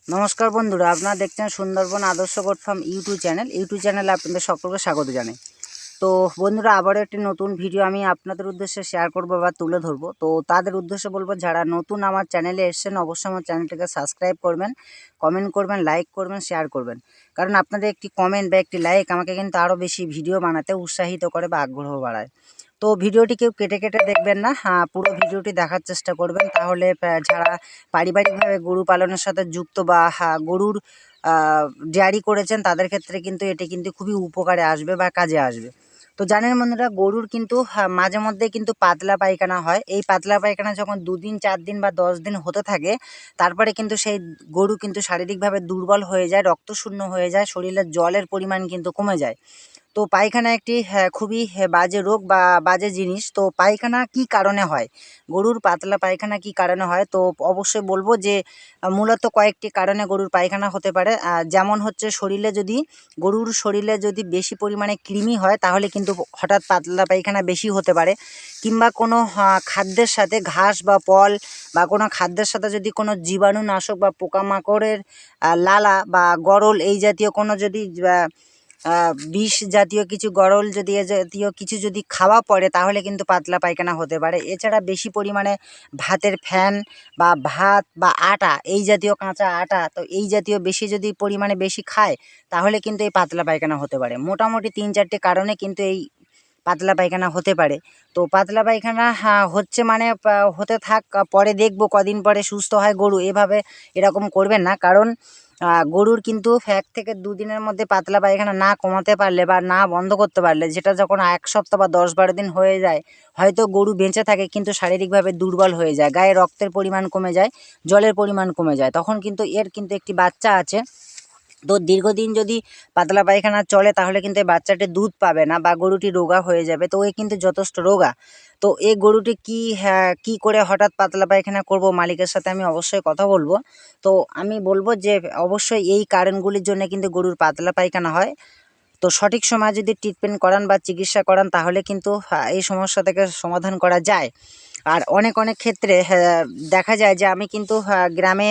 নমস্কার বন্ধুরা, আপনারা দেখছেন সুন্দরবন আদর্শ গোট ফার্ম ইউটিউব চ্যানেলে আপনাদের সকলকে স্বাগত জানাই। তো বন্ধুরা, আবারও একটি নতুন ভিডিও আমি আপনাদের উদ্দেশ্যে শেয়ার করব বা তুলে ধরবো। তো তাদের উদ্দেশ্যে বলবো, যারা নতুন আমার চ্যানেলে এসেছেন অবশ্যই আমার চ্যানেলটিকে সাবস্ক্রাইব করবেন, কমেন্ট করবেন, লাইক করবেন, শেয়ার করবেন। কারণ আপনাদের একটি কমেন্ট বা একটি লাইক আমাকে কিন্তু আরও বেশি ভিডিও বানাতে উৎসাহিত করে বা আগ্রহ বাড়ায়। তো ভিডিওটি কেউ কেটে কেটে দেখবেন না, পুরো ভিডিওটি দেখার চেষ্টা করবেন। তাহলে যারা পারিবারিকভাবে গরু পালনের সাথে যুক্ত বা গরুর ডেয়ারি করেছেন তাদের ক্ষেত্রে কিন্তু এটি কিন্তু খুবই উপকারে আসবে বা কাজে আসবে। তো জানেন বন্ধুরা, গরুর কিন্তু মাঝে মধ্যে কিন্তু পাতলা পায়খানা হয়। এই পাতলা পায়খানা যখন 2 দিন 4 দিন বা 10 দিন হতে থাকে, তারপরে কিন্তু সেই গরু কিন্তু শারীরিকভাবে দুর্বল হয়ে যায়, রক্তশূন্য হয়ে যায়, শরীরে জলের পরিমাণ কিন্তু কমে যায়। তো পায়খানা একটি খুবই বাজে রোগ বা বাজে জিনিস। তো পায়খানা কি কারণে হয়, গরুর পাতলা পায়খানা কি কারণে হয়? তো অবশ্যই বলবো যে মূলত কয়েকটি কারণে গরুর পায়খানা হতে পারে। যেমন হচ্ছে, গরুর শরীরে যদি বেশি পরিমাণে কৃমি হয় তাহলে কিন্তু হঠাৎ পাতলা পায়খানা বেশি হতে পারে। কিংবা কোনো খাদ্যের সাথে ঘাস বা পল বা কোনো খাদ্যের সাথে যদি কোনো জীবাণুনাশক বা পোকামাকড়ের লালা বা গরল এই জাতীয় কোনো যদি বিষ জাতীয় কিছু গরল যদি এ জাতীয় কিছু যদি খাওয়া পড়ে তাহলে কিন্তু পাতলা পায়খানা হতে পারে। এছাড়া বেশি পরিমাণে ভাতের ফ্যান বা ভাত বা আটা, এই জাতীয় কাঁচা আটা, তো এই জাতীয় বেশি যদি পরিমাণে বেশি খায় তাহলে কিন্তু এই পাতলা পায়খানা হতে পারে। মোটামুটি 3-4টে কারণে কিন্তু এই পাতলা পায়খানা হতে পারে। তো পাতলা পায়খানা হচ্ছে মানে হতে থাক, পরে দেখব কদিন পরে সুস্থ হয় গরু, এরকম করবেন না। কারণ গরুর কিন্তু 1 থেকে 2 দিনের মধ্যে পাতলা পায়খানা না কমাতে পারলে বা না বন্ধ করতে পারলে, যেটা যখন 1 সপ্তাহ বা 10-12 দিন হয়ে যায়, হয়তো গরু বেঁচে থাকে কিন্তু শারীরিকভাবে দুর্বল হয়ে যায়, গায়ে রক্তের পরিমাণ কমে যায়, জলের পরিমাণ কমে যায়, তখন কিন্তু এর কিন্তু একটি বাচ্চা আছে। তো দীর্ঘদিন যদি পাতলা পায়খানা চলে তাহলে কিন্তু এই বাচ্চাটি দুধ পাবে না বা গরুটি রোগা হয়ে যাবে। তো এ কিন্তু যথেষ্ট রোগা। তো এই গরুটি কী করে হঠাৎ পাতলা পায়খানা করব, মালিকের সাথে আমি অবশ্যই কথা বলবো। তো আমি বলবো যে অবশ্যই এই কারণগুলির জন্য কিন্তু গরুর পাতলা পায়খানা হয়। তো সঠিক সময়ে যদি ট্রিটমেন্ট করান বা চিকিৎসা করান তাহলে কিন্তু এই সমস্যা থেকে সমাধান করা যায়। আর অনেক ক্ষেত্রে দেখা যায় যে আমি কিন্তু গ্রামে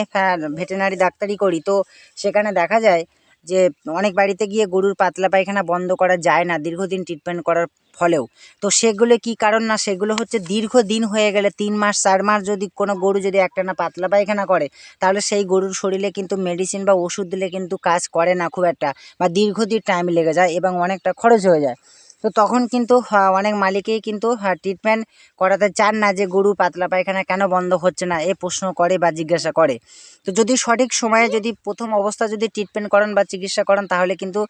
ভেটেরিনারি ডাক্তারি করি। তো সেখানে দেখা যায় যে অনেক বাড়িতে গিয়ে গরুর পাতলা পায়খানা বন্ধ করা যায় না দীর্ঘদিন ট্রিটমেন্ট করার ফলেও। তো সেগুলো কি কারণ, না সেগুলো হচ্ছে দীর্ঘদিন হয়ে গেলে 3 মাস 4 মাস যদি কোনো গরু যদি একটানা পাতলা পায়খানা করে, তাহলে সেই গরুর শরীরে কিন্তু মেডিসিন বা ওষুধ দিলে কিন্তু কাজ করে না খুব একটা, বা দীর্ঘদিন টাইম লেগে যায় এবং অনেকটা খরচ হয়ে যায়। তো তখন কিন্তু অনেক মালিকেই কিন্তু ট্রিটমেন্ট করাতে চান না, যে গরু পাতলা পায়খানা কেন বন্ধ হচ্ছে না, এ প্রশ্ন করে বা জিজ্ঞাসা করে। তো যদি সঠিক সময়ে যদি প্রথম অবস্থা যদি ট্রিটমেন্ট করান বা চিকিৎসা করান তাহলে কিন্তু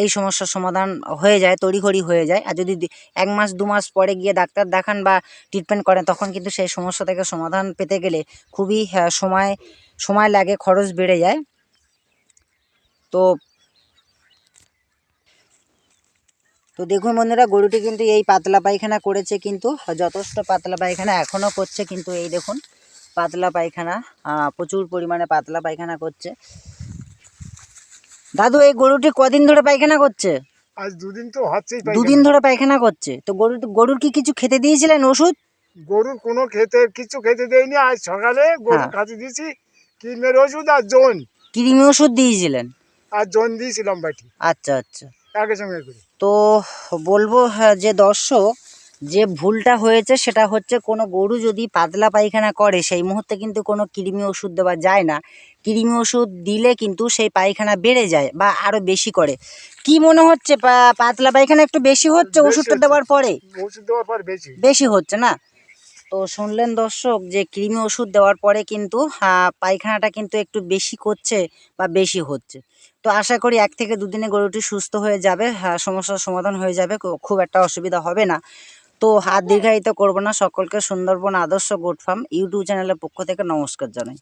এই সমস্যার সমাধান হয়ে যায়, তড়িঘড়ি হয়ে যায়। আর যদি 1 মাস 2 মাস পরে গিয়ে ডাক্তার দেখান বা ট্রিটমেন্ট করেন, তখন কিন্তু সেই সমস্যা থেকে সমাধান পেতে গেলে খুবই সময় লাগে, খরচ বেড়ে যায়। তো দেখুন বন্ধুরা, গরুটি কিন্তু এই পাতলা পায়খানা করেছে, কিন্তু যথেষ্ট পাতলা পায়খানা এখনও করছে। কিন্তু এই দেখুন পাতলা পায়খানা, প্রচুর পরিমাণে পাতলা পায়খানা করছে। দাদু, এই গরুটি কদিন ধরে পায়খানা করছে? আজ 2 দিন তো হচ্ছেই 2 দিন ধরে পায়খানা করছে। তো গরুর কি কিছু খেতে দিয়েছিলেন, ওষুধ? গরুর কোনো কিছু খেতে দেয়নি। আজ সকালে গরু খাতে দিয়েছি কৃমির ওষুধ আর কৃমি ওষুধ দিয়েছিলেন? দিয়েছিলাম বাটি আচ্ছা আচ্ছা। একই সঙ্গে করে। তো বলবো যে দর্শক, যে ভুলটা হয়েছে সেটা হচ্ছে, কোনো গরু যদি পাতলা পায়খানা করে সেই মুহূর্তে কিন্তু কোনো কৃমি ওষুধ দেওয়া যায় না। কৃমি ওষুধ দিলে কিন্তু সেই পায়খানা বেড়ে যায় বা আরও বেশি করে। কি মনে হচ্ছে, পাতলা পায়খানা একটু বেশি হচ্ছে ওষুধটা দেওয়ার পরে? ওষুধ দেওয়ার পর বেশি হচ্ছে না? তো শুনলেন দর্শক, যে কৃমি ওষুধ দেওয়ার পরে কিন্তু পায়খানাটা কিন্তু একটু বেশি করছে বা বেশি হচ্ছে। তো আশা করি 1 থেকে 2 দিনে গরুটি সুস্থ হয়ে যাবে, সমস্যার সমাধান হয়ে যাবে, খুব একটা অসুবিধা হবে না। তো দীর্ঘায়িত করব না, সকলকে সুন্দরবন আদর্শ গোট ফার্ম ইউটিউব চ্যানেলের পক্ষ থেকে নমস্কার জানাই।